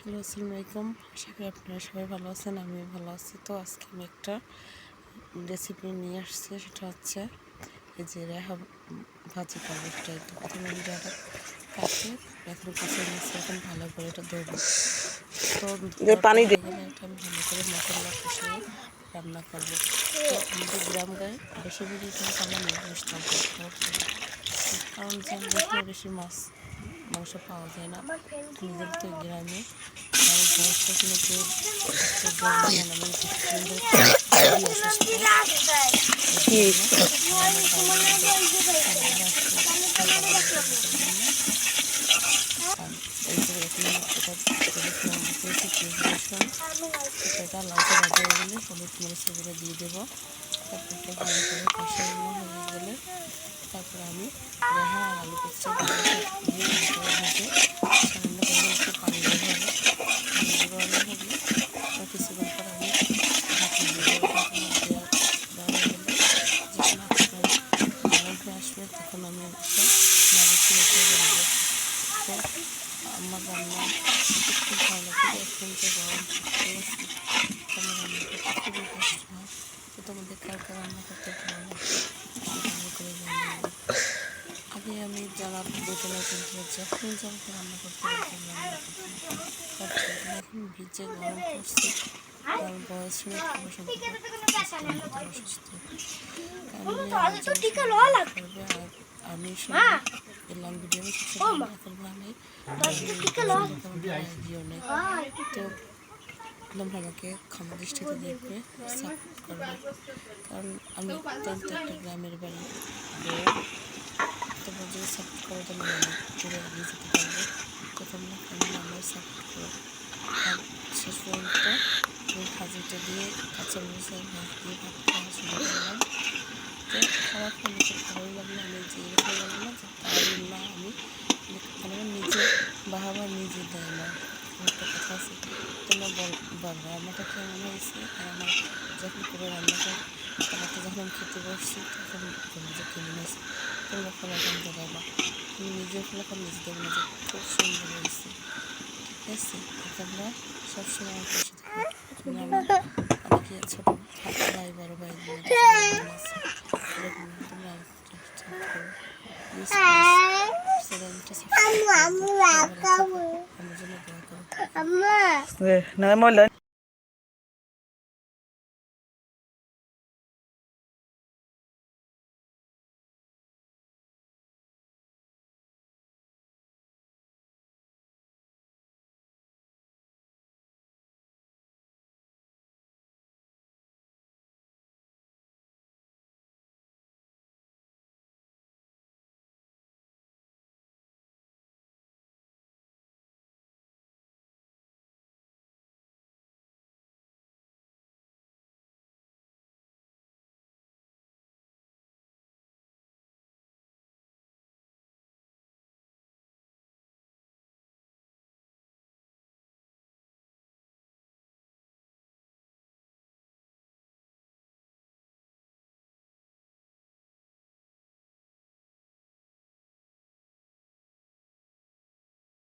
Hello, আসসালামু আলাইকুম। আশা করি আপনারা সবাই ভালো আছেন, আমিও ভালো আছি। তো আজকে আমি একটা রেসিপি নিয়ে আসছি, সেটা হচ্ছে এই যে রেহা ভাজি করবো। সেটা একটু প্রথমে আমি রেহাটা কাটে এখন কুচিয়ে নিচ্ছি। এখন ভালো করে এটা ধরবো। তো পানি হয়ে গেলে এটা আমি ভালো করে মশলা কষিয়ে রান্না করবো। তো আমাদের গ্রাম গায়ে বেশিরভাগই কিন্তু আমরা নিরামিষ থাকবো, কারণ যেখানে বেশি মাছ মাংস পাওয়া যায় না। নিজের তো গ্রামে আমার বয়সটা শুনে কেউ আজকে গ্রামে যান, আমি কিছুদিন ধরে খুবই অসুস্থ। আর এই যে এখানে এটা টেবিল দিয়েছি পেঁয়াজ রসুন, এটা লালচে ভাজা হয়ে গেলে হলুদ মরিচের গুঁড়ো দিয়ে দেবো। তারপর এটা ভালো করে কষানো হয়ে গেলে তারপর আমি রেহা আর আলু কুচি দিয়ে ভালো করে ভেজে সামান্য পরিমাণ একটু পানি বের হবে। পানি বের হলে কিছুক্ষণ পর আমি ঢাকনা দিয়ে দেবো। ঢাকনা দেওয়া হয়ে গেলে যখন আপনার নরম হয়ে আসবে তখন আমি একটা নাড়িয়ে রেখে দেবো। তো আমার রান্না কিন্তু খুব ভালো লাগে। এখন যে গরম পড়েছে আমার রান্না করতে খুবই কষ্ট হয়। তো তোমাদের কার কার রান্না করতে ভালো লাগে একটু ভালো করে জানাবো। আগে আমি জানার দোতলায় কিন্তু যখন যখন রান্না করতে বলতাম রান্না করতাম, বাট এখন ভিজে গরম পড়ছে। আমার বয়স শুনে খুব অসুস্থ, করবে। আর আমি শুনে এলাম ভিডিও আমি সবসময় রান্না করবো। আমি দিও নেই। তো তোমরা আমাকে ক্ষমা দৃষ্টিতে দেখবে, সাপোর্ট করবে, কারণ আমি অত্যন্ত একটা গ্রামের বাড়ি বউ। তোমরা যদি সাপোর্ট করো তাহলে অনেক দূরে এগিয়ে যেতে পারবো। তো তোমরা কেমন আমার সাপোর্ট করো। আর শেষ পর্যন্ত আমি ভাজিটা দিয়ে কাঁচামরিচের ভাত দিয়ে ভাত খাওয়া শুরু করলাম। তো খাবার খেলে তো ভালোই লাগলো। আমি যে এরকম লাগলো না যে পারি না আমি, মানে নিজে বাহাবা নিজে দেয় না, একটা কথা আছে। তোমরা বলবো রান্নাটা কেমন হয়েছে। আর আমার যখন করে রান্নাটা খাবারটা যখন আমি খেতে বসছি তখন বলবো যে কেমন হয়েছে। তোমরা ফলাফল দেখাবা, আমি নিজের ফলাফল নিজে দেবো না যে খুব সুন্দর হয়েছে। ঠিক আছে, তোমরা সবসময় আমার পাশে থাকো। অনেকে ছোটো ভাই বড় ভাই আছে এরকম, তোমরা সাপোর্ট করো প্লিজ। চ্যানেলটা সাবস্ক্রাইব করে আমার জন্য দোয়া করো।